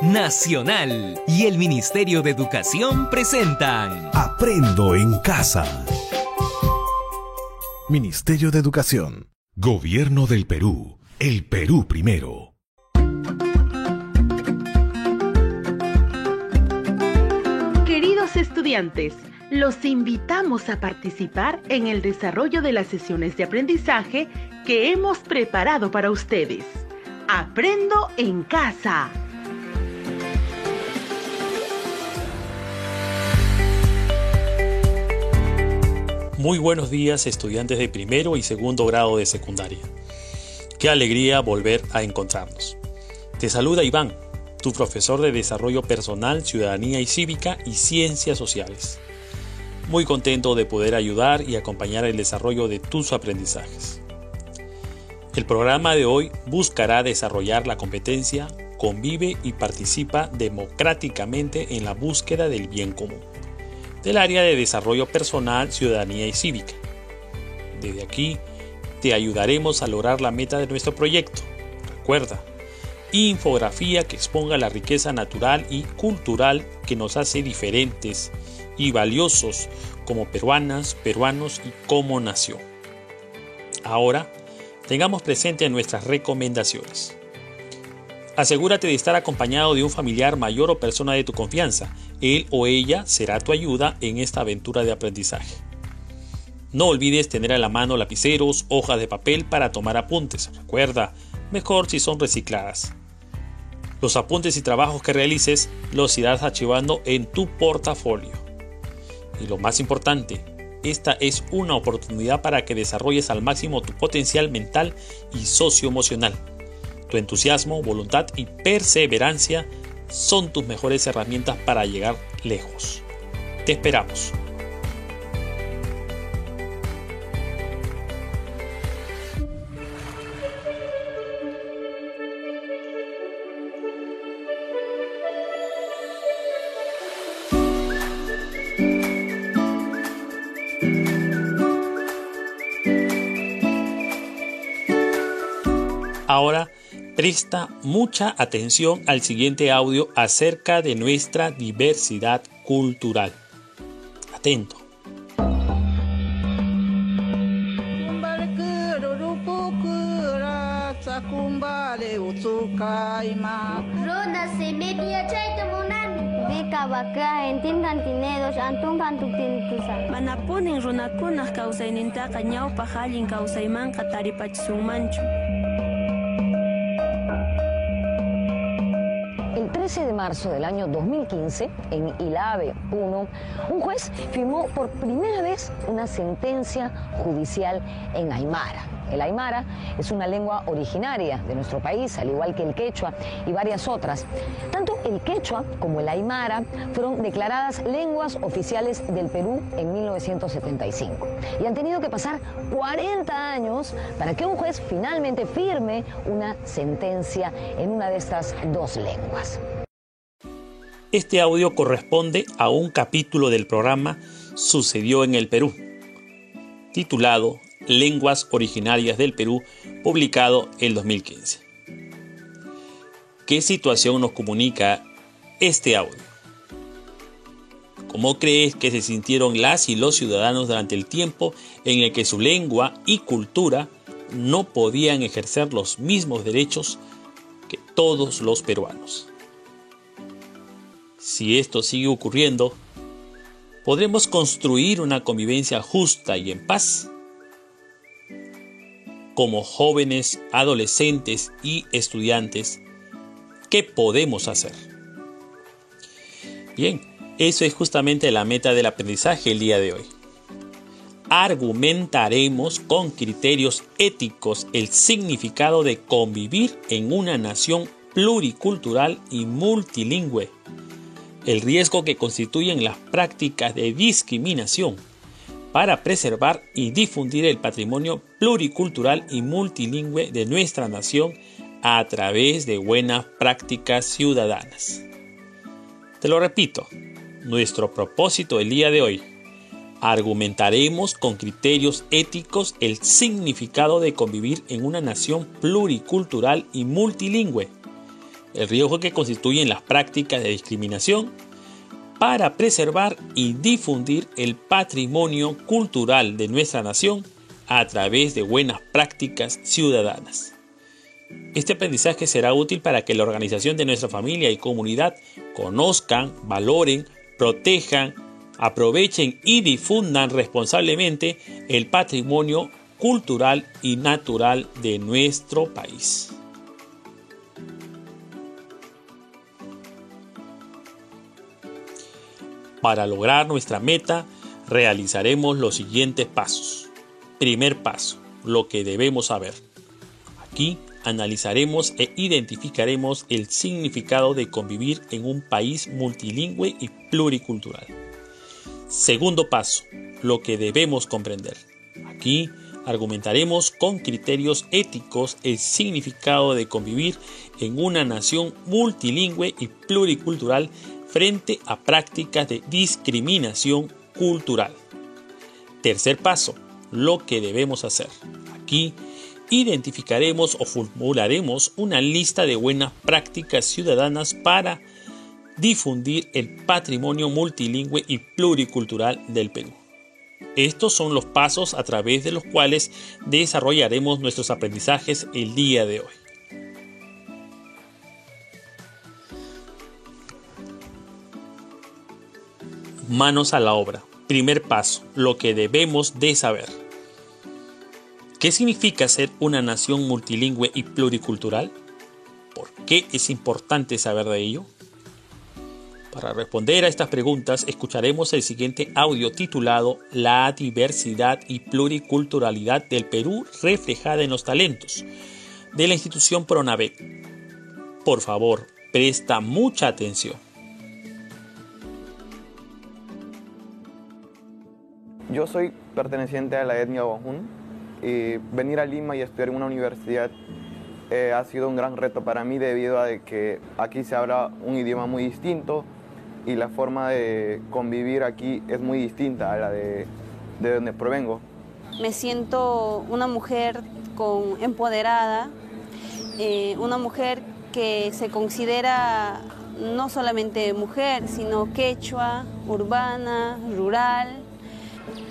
Nacional y el Ministerio de Educación presentan Aprendo en Casa. Ministerio de Educación. Gobierno del Perú. El Perú primero. Queridos estudiantes, los invitamos a participar en el desarrollo de las sesiones de aprendizaje que hemos preparado para ustedes. Aprendo en Casa. Muy buenos días, estudiantes de primero y segundo grado de secundaria. Qué alegría volver a encontrarnos. Te saluda Iván, tu profesor de Desarrollo Personal, Ciudadanía y Cívica y Ciencias Sociales. Muy contento de poder ayudar y acompañar el desarrollo de tus aprendizajes. El programa de hoy buscará desarrollar la competencia Convive y participa democráticamente en la búsqueda del bien común, del área de Desarrollo Personal, Ciudadanía y Cívica. Desde aquí te ayudaremos a lograr la meta de nuestro proyecto. Recuerda, infografía que exponga la riqueza natural y cultural que nos hace diferentes y valiosos como peruanas, peruanos y como nación. Ahora, tengamos presente nuestras recomendaciones. Asegúrate de estar acompañado de un familiar mayor o persona de tu confianza. Él o ella será tu ayuda en esta aventura de aprendizaje. No olvides tener a la mano lapiceros, hojas de papel para tomar apuntes. Recuerda, mejor si son recicladas. Los apuntes y trabajos que realices los irás archivando en tu portafolio. Y lo más importante, esta es una oportunidad para que desarrolles al máximo tu potencial mental y socioemocional. Tu entusiasmo, voluntad y perseverancia son tus mejores herramientas para llegar lejos. Te esperamos. Ahora, presta mucha atención al siguiente audio acerca de nuestra diversidad cultural. Atento. Manapunin runakunaq kawsaynintaqa ñawpaq allin kawsaymanqa taripachismunmanchu. El 13 de marzo del año 2015, en Ilave 1, un juez firmó por primera vez una sentencia judicial en aymara. El aymara es una lengua originaria de nuestro país, al igual que el quechua y varias otras. Tanto el quechua como el aymara fueron declaradas lenguas oficiales del Perú en 1975 y han tenido que pasar 40 años para que un juez finalmente firme una sentencia en una de estas dos lenguas. Este audio corresponde a un capítulo del programa Sucedió en el Perú, titulado Lenguas Originarias del Perú, publicado en 2015. ¿Qué situación nos comunica este audio? ¿Cómo crees que se sintieron las y los ciudadanos durante el tiempo en el que su lengua y cultura no podían ejercer los mismos derechos que todos los peruanos? Si esto sigue ocurriendo, ¿podremos construir una convivencia justa y en paz? Como jóvenes, adolescentes y estudiantes, ¿qué podemos hacer? Bien, eso es justamente la meta del aprendizaje el día de hoy. Argumentaremos con criterios éticos el significado de convivir en una nación pluricultural y multilingüe, el riesgo que constituyen las prácticas de discriminación, para preservar y difundir el patrimonio pluricultural y multilingüe de nuestra nación a través de buenas prácticas ciudadanas. Te lo repito, nuestro propósito el día de hoy: argumentaremos con criterios éticos el significado de convivir en una nación pluricultural y multilingüe, el riesgo que constituyen las prácticas de discriminación para preservar y difundir el patrimonio cultural de nuestra nación a través de buenas prácticas ciudadanas. Este aprendizaje será útil para que la organización de nuestra familia y comunidad conozcan, valoren, protejan, aprovechen y difundan responsablemente el patrimonio cultural y natural de nuestro país. Para lograr nuestra meta, realizaremos los siguientes pasos. Primer paso, lo que debemos saber. Aquí analizaremos e identificaremos el significado de convivir en un país multilingüe y pluricultural. Segundo paso, lo que debemos comprender. Aquí argumentaremos con criterios éticos el significado de convivir en una nación multilingüe y pluricultural frente a prácticas de discriminación cultural. Tercer paso, lo que debemos hacer. Aquí identificaremos o formularemos una lista de buenas prácticas ciudadanas para difundir el patrimonio multilingüe y pluricultural del Perú. Estos son los pasos a través de los cuales desarrollaremos nuestros aprendizajes el día de hoy. Manos a la obra. Primer paso, lo que debemos de saber. ¿Qué significa ser una nación multilingüe y pluricultural? ¿Por qué es importante saber de ello? Para responder a estas preguntas, escucharemos el siguiente audio titulado La diversidad y pluriculturalidad del Perú reflejada en los talentos, de la institución Pronavec. Por favor, presta mucha atención. Yo soy perteneciente a la etnia Wajún y venir a Lima y estudiar en una universidad ha sido un gran reto para mí debido a que aquí se habla un idioma muy distinto y la forma de convivir aquí es muy distinta a la de donde provengo. Me siento una mujer empoderada, una mujer que se considera no solamente mujer, sino quechua, urbana, rural.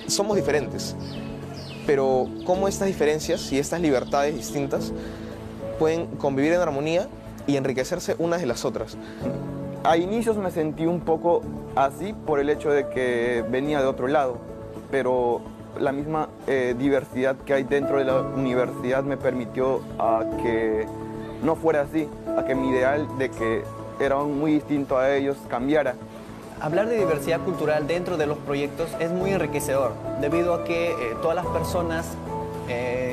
Somos diferentes, pero cómo estas diferencias y estas libertades distintas pueden convivir en armonía y enriquecerse unas de las otras. A inicios me sentí un poco así por el hecho de que venía de otro lado, pero la misma diversidad que hay dentro de la universidad me permitió a que no fuera así, a que mi ideal de que era muy distinto a ellos cambiara. Hablar de diversidad cultural dentro de los proyectos es muy enriquecedor, debido a que todas las personas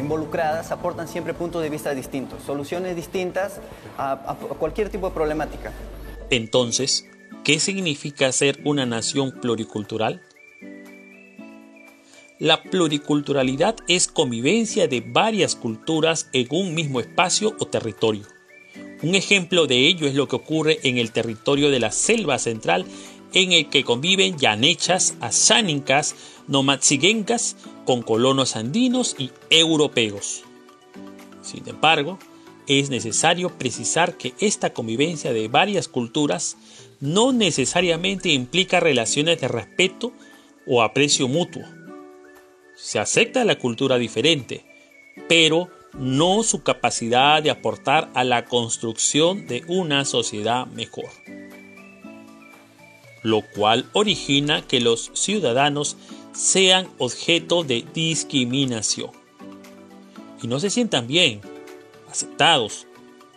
involucradas aportan siempre puntos de vista distintos, soluciones distintas a cualquier tipo de problemática. Entonces, ¿qué significa ser una nación pluricultural? La pluriculturalidad es convivencia de varias culturas en un mismo espacio o territorio. Un ejemplo de ello es lo que ocurre en el territorio de la Selva Central, en el que conviven yanechas, asánicas, nomatziguencas con colonos andinos y europeos. Sin embargo, es necesario precisar que esta convivencia de varias culturas no necesariamente implica relaciones de respeto o aprecio mutuo. Se acepta la cultura diferente, pero no su capacidad de aportar a la construcción de una sociedad mejor, lo cual origina que los ciudadanos sean objeto de discriminación y no se sientan bien, aceptados,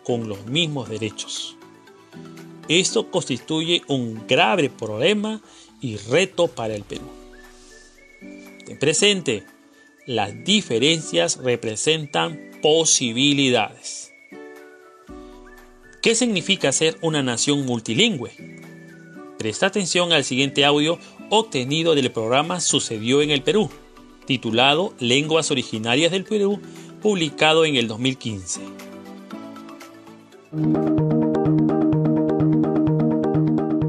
con los mismos derechos. Esto constituye un grave problema y reto para el Perú. Ten presente, las diferencias representan posibilidades. ¿Qué significa ser una nación multilingüe? Presta atención al siguiente audio obtenido del programa Sucedió en el Perú, titulado Lenguas Originarias del Perú, publicado en el 2015.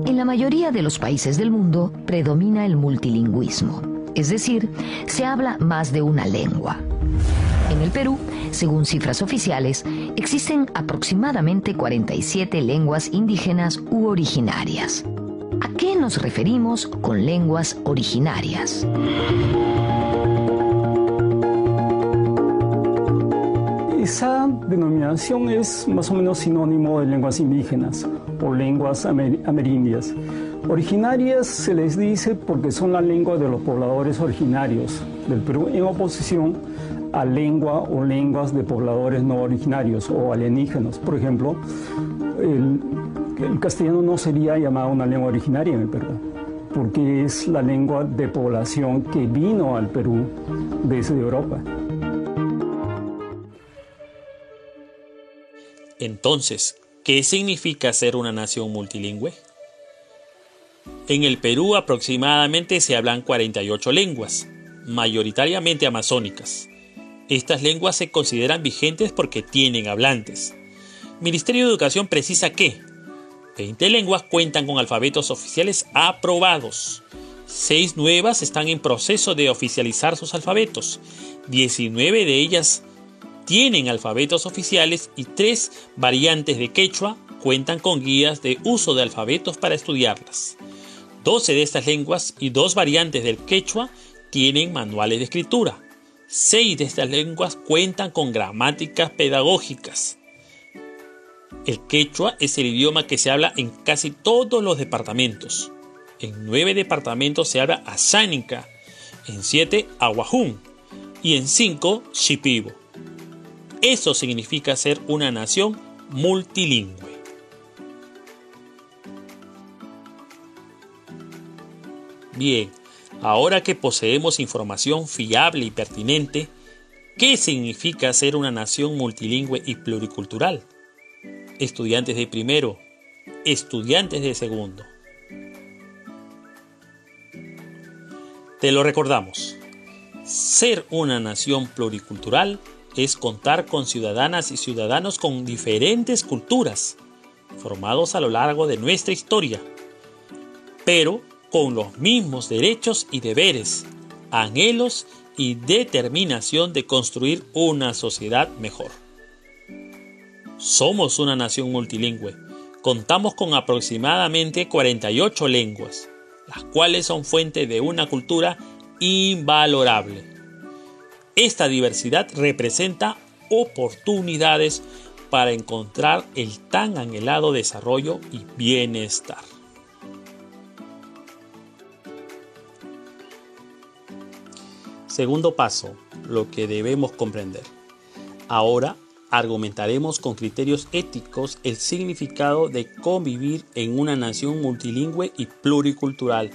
En la mayoría de los países del mundo predomina el multilingüismo, es decir, se habla más de una lengua. En el Perú Según cifras oficiales, existen aproximadamente 47 lenguas indígenas u originarias. ¿A qué nos referimos con lenguas originarias? Esa denominación es más o menos sinónimo de lenguas indígenas o lenguas amerindias. Originarias se les dice porque son la lengua de los pobladores originarios del Perú, en oposición a lengua o lenguas de pobladores no originarios o alienígenas. Por ejemplo, el castellano no sería llamado una lengua originaria en el Perú, porque es la lengua de población que vino al Perú desde Europa. Entonces, ¿qué significa ser una nación multilingüe? En el Perú aproximadamente se hablan 48 lenguas, mayoritariamente amazónicas. Estas lenguas se consideran vigentes porque tienen hablantes. El Ministerio de Educación precisa que 20 lenguas cuentan con alfabetos oficiales aprobados. 6 nuevas están en proceso de oficializar sus alfabetos. 19 de ellas tienen alfabetos oficiales y 3 variantes de quechua cuentan con guías de uso de alfabetos para estudiarlas. 12 de estas lenguas y 2 variantes del quechua tienen manuales de escritura. 6 de estas lenguas cuentan con gramáticas pedagógicas. El quechua es el idioma que se habla en casi todos los departamentos. En 9 departamentos se habla asánica, en 7 aguajún y en 5 shipibo. Eso significa ser una nación multilingüe. Bien, ahora que poseemos información fiable y pertinente, ¿qué significa ser una nación multilingüe y pluricultural? Estudiantes de primero, estudiantes de segundo. Te lo recordamos. Ser una nación pluricultural es contar con ciudadanas y ciudadanos con diferentes culturas, formados a lo largo de nuestra historia, pero con los mismos derechos y deberes, anhelos y determinación de construir una sociedad mejor. Somos una nación multilingüe. Contamos con aproximadamente 48 lenguas, las cuales son fuente de una cultura invalorable. Esta diversidad representa oportunidades para encontrar el tan anhelado desarrollo y bienestar. Segundo paso, lo que debemos comprender. Ahora argumentaremos con criterios éticos el significado de convivir en una nación multilingüe y pluricultural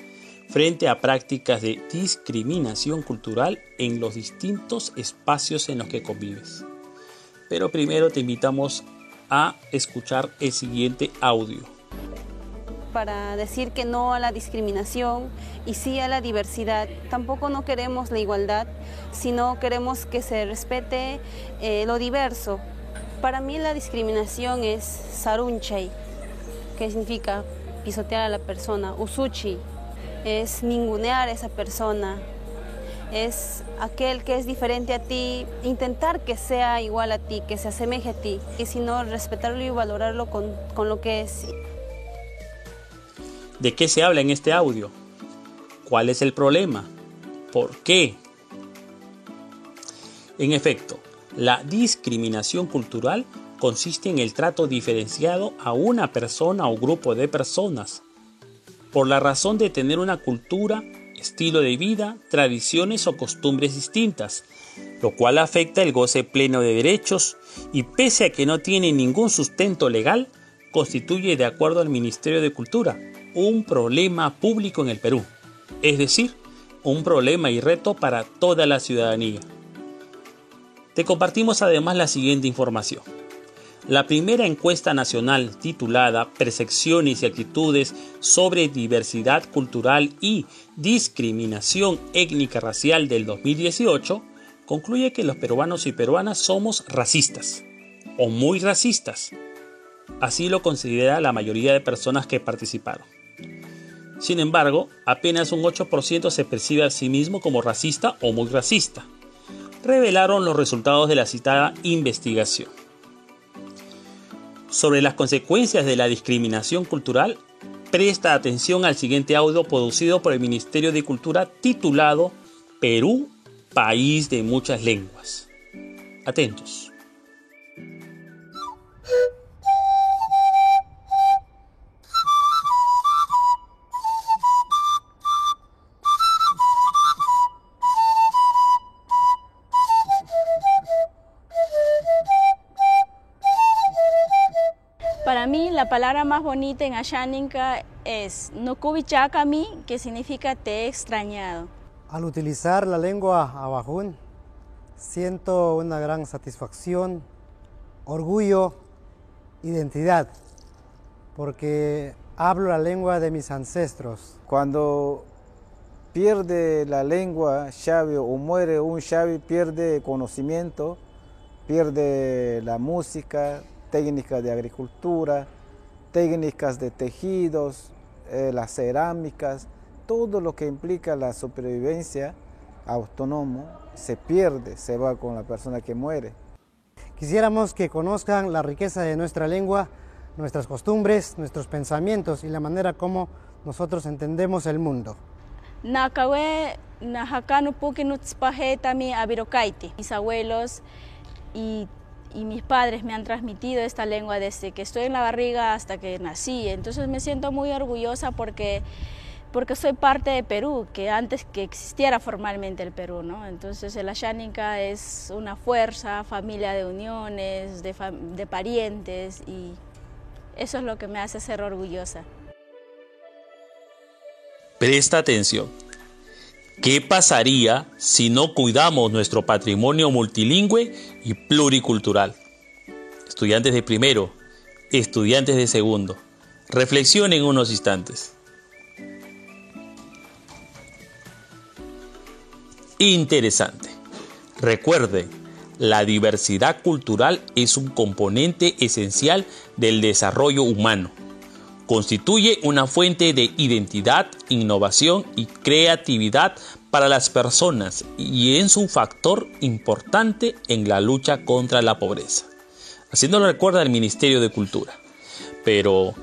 frente a prácticas de discriminación cultural en los distintos espacios en los que convives. Pero primero te invitamos a escuchar el siguiente audio. Para decir que no a la discriminación y sí a la diversidad. Tampoco no queremos la igualdad, sino queremos que se respete lo diverso. Para mí la discriminación es sarunchay, que significa pisotear a la persona. Usuchi es ningunear a esa persona. Es aquel que es diferente a ti, intentar que sea igual a ti, que se asemeje a ti, y si no, respetarlo y valorarlo con lo que es. ¿De qué se habla en este audio? ¿Cuál es el problema? ¿Por qué? En efecto, la discriminación cultural consiste en el trato diferenciado a una persona o grupo de personas por la razón de tener una cultura, estilo de vida, tradiciones o costumbres distintas, lo cual afecta el goce pleno de derechos y pese a que no tiene ningún sustento legal, constituye, de acuerdo al Ministerio de Cultura, un problema público en el Perú, es decir, un problema y reto para toda la ciudadanía. Te compartimos además la siguiente información. La primera encuesta nacional titulada Percepciones y actitudes sobre diversidad cultural y discriminación étnica racial del 2018 concluye que los peruanos y peruanas somos racistas o muy racistas. Así lo considera la mayoría de personas que participaron. Sin embargo, apenas un 8% se percibe a sí mismo como racista o muy racista. revelaron los resultados de la citada investigación. Sobre las consecuencias de la discriminación cultural, presta atención al siguiente audio producido por el Ministerio de Cultura titulado Perú, país de muchas lenguas. Atentos. Para mí, la palabra más bonita en Ashaninka es Nukubichakami, que significa te he extrañado. Al utilizar la lengua abajún, siento una gran satisfacción, orgullo, identidad, porque hablo la lengua de mis ancestros. Cuando pierde la lengua xavi o muere un xavi, pierde conocimiento, pierde la música, técnicas de agricultura, técnicas de tejidos, las cerámicas, todo lo que implica la supervivencia autónomo se pierde, se va con la persona que muere. Quisiéramos que conozcan la riqueza de nuestra lengua, nuestras costumbres, nuestros pensamientos y la manera como nosotros entendemos el mundo. Nakawe najakanu puki nutzpajetami abirokaiti. Mis abuelos y mis padres me han transmitido esta lengua desde que estoy en la barriga hasta que nací. Entonces me siento muy orgullosa porque soy parte de Perú, que antes que existiera formalmente el Perú, ¿no? Entonces el Ashaninka es una fuerza, familia de uniones, de parientes, y eso es lo que me hace ser orgullosa. Presta atención. ¿Qué pasaría si no cuidamos nuestro patrimonio multilingüe y pluricultural? Estudiantes de primero, estudiantes de segundo, reflexionen unos instantes. Interesante. Recuerden, la diversidad cultural es un componente esencial del desarrollo humano. Constituye una fuente de identidad, innovación y creatividad para las personas y es un factor importante en la lucha contra la pobreza. Así nos lo recuerda el Ministerio de Cultura. Pero,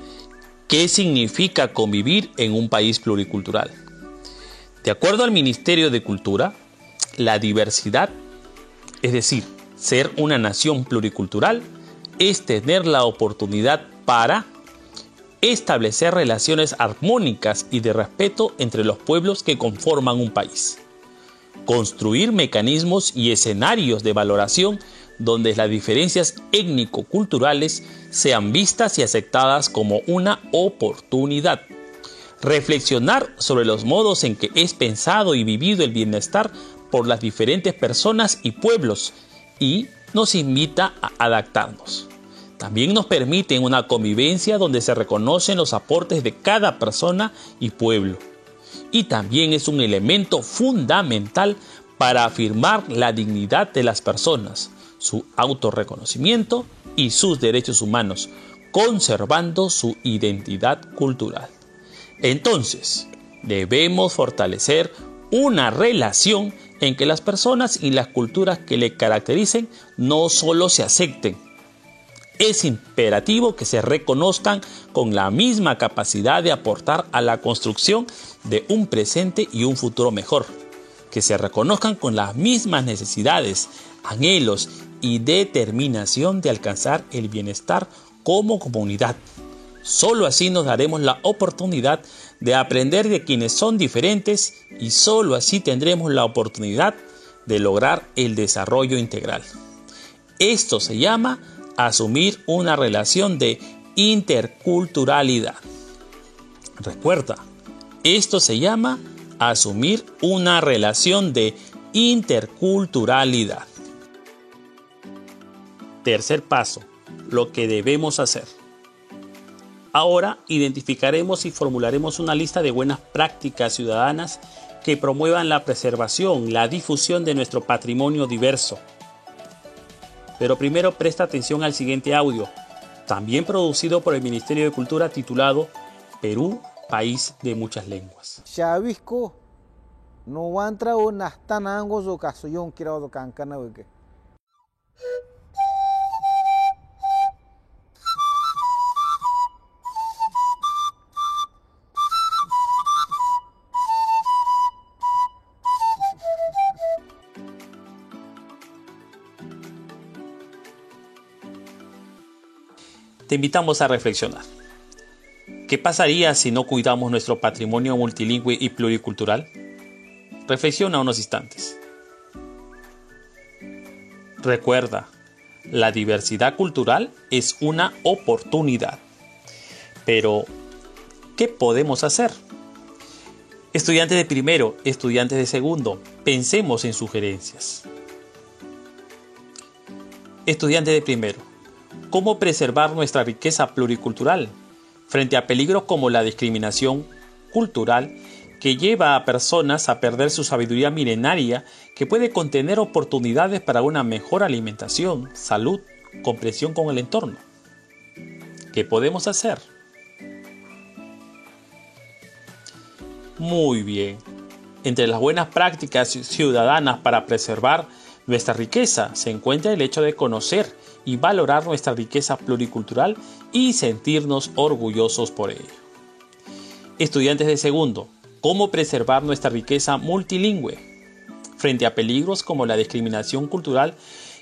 ¿qué significa convivir en un país pluricultural? De acuerdo al Ministerio de Cultura, la diversidad, es decir, ser una nación pluricultural, es tener la oportunidad para establecer relaciones armónicas y de respeto entre los pueblos que conforman un país. Construir mecanismos y escenarios de valoración donde las diferencias étnico-culturales sean vistas y aceptadas como una oportunidad. Reflexionar sobre los modos en que es pensado y vivido el bienestar por las diferentes personas y pueblos y nos invita a adaptarnos. También nos permite una convivencia donde se reconocen los aportes de cada persona y pueblo. Y también es un elemento fundamental para afirmar la dignidad de las personas, su autorreconocimiento y sus derechos humanos, conservando su identidad cultural. Entonces, debemos fortalecer una relación en que las personas y las culturas que le caractericen no solo se acepten. Es imperativo que se reconozcan con la misma capacidad de aportar a la construcción de un presente y un futuro mejor, que se reconozcan con las mismas necesidades, anhelos y determinación de alcanzar el bienestar como comunidad. Solo así nos daremos la oportunidad de aprender de quienes son diferentes y solo así tendremos la oportunidad de lograr el desarrollo integral. Esto se llama asumir una relación de interculturalidad. Recuerda, esto se llama asumir una relación de interculturalidad. Tercer paso, lo que debemos hacer. Ahora identificaremos y formularemos una lista de buenas prácticas ciudadanas que promuevan la preservación, la difusión de nuestro patrimonio diverso. Pero primero presta atención al siguiente audio, también producido por el Ministerio de Cultura, titulado Perú, país de muchas lenguas. Xavisco no wantra o nastanangos o kasuyong kirado kankana wege. Te invitamos a reflexionar. ¿Qué pasaría si no cuidamos nuestro patrimonio multilingüe y pluricultural? Reflexiona unos instantes. Recuerda, la diversidad cultural es una oportunidad. Pero, ¿qué podemos hacer? Estudiantes de primero, estudiantes de segundo, pensemos en sugerencias. Estudiantes de primero, ¿cómo preservar nuestra riqueza pluricultural frente a peligros como la discriminación cultural que lleva a personas a perder su sabiduría milenaria que puede contener oportunidades para una mejor alimentación, salud, comprensión con el entorno? ¿Qué podemos hacer? Muy bien. Entre las buenas prácticas ciudadanas para preservar nuestra riqueza se encuentra el hecho de conocer y valorar nuestra riqueza pluricultural y sentirnos orgullosos por ello. Estudiantes de segundo, ¿cómo preservar nuestra riqueza multilingüe frente a peligros como la discriminación cultural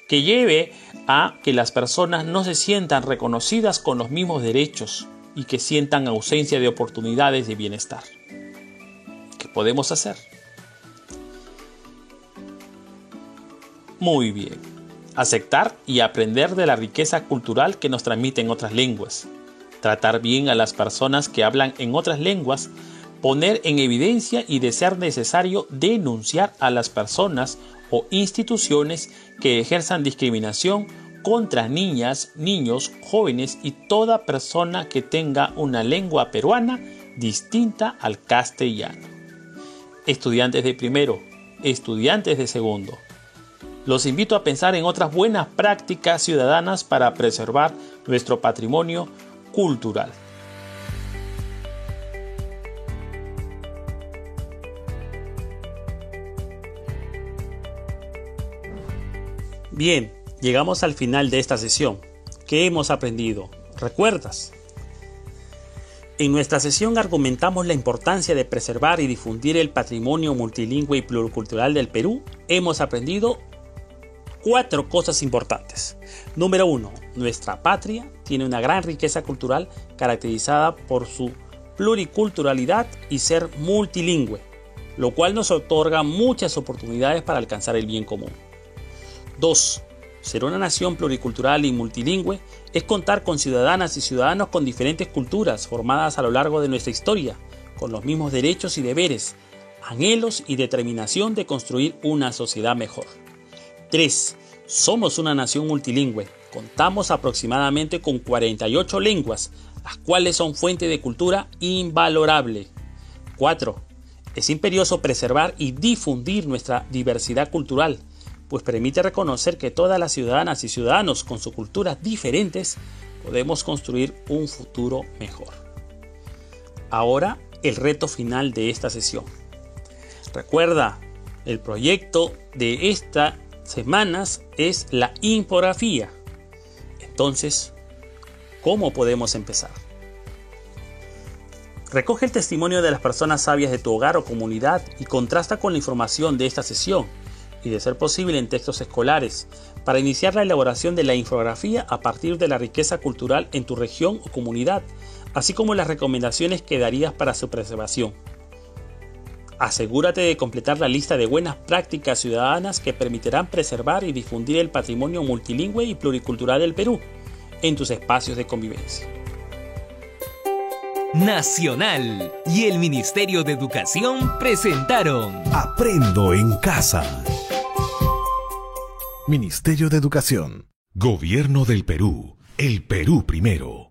que lleve a que las personas no se sientan reconocidas con los mismos derechos y que sientan ausencia de oportunidades de bienestar? ¿Qué podemos hacer? Muy bien. Aceptar y aprender de la riqueza cultural que nos transmiten otras lenguas. Tratar bien a las personas que hablan en otras lenguas. Poner en evidencia y, de ser necesario, denunciar a las personas o instituciones que ejerzan discriminación contra niñas, niños, jóvenes y toda persona que tenga una lengua peruana distinta al castellano. Estudiantes de primero, estudiantes de segundo, los invito a pensar en otras buenas prácticas ciudadanas para preservar nuestro patrimonio cultural. Bien, llegamos al final de esta sesión. ¿Qué hemos aprendido? ¿Recuerdas? En nuestra sesión argumentamos la importancia de preservar y difundir el patrimonio multilingüe y pluricultural del Perú. Hemos aprendido 4 cosas importantes. Número 1. Nuestra patria tiene una gran riqueza cultural caracterizada por su pluriculturalidad y ser multilingüe, lo cual nos otorga muchas oportunidades para alcanzar el bien común. 2. Ser una nación pluricultural y multilingüe es contar con ciudadanas y ciudadanos con diferentes culturas formadas a lo largo de nuestra historia, con los mismos derechos y deberes, anhelos y determinación de construir una sociedad mejor. 3. Somos una nación multilingüe. Contamos aproximadamente con 48 lenguas, las cuales son fuente de cultura invalorable. 4. Es imperioso preservar y difundir nuestra diversidad cultural, pues permite reconocer que todas las ciudadanas y ciudadanos con sus culturas diferentes podemos construir un futuro mejor. Ahora, el reto final de esta sesión. Recuerda, el proyecto de estas semanas es la infografía. Entonces, ¿cómo podemos empezar? Recoge el testimonio de las personas sabias de tu hogar o comunidad y contrasta con la información de esta sesión y, de ser posible, en textos escolares, para iniciar la elaboración de la infografía a partir de la riqueza cultural en tu región o comunidad, así como las recomendaciones que darías para su preservación. Asegúrate de completar la lista de buenas prácticas ciudadanas que permitirán preservar y difundir el patrimonio multilingüe y pluricultural del Perú en tus espacios de convivencia. Nacional y el Ministerio de Educación presentaron Aprendo en Casa. Ministerio de Educación. Gobierno del Perú. El Perú primero.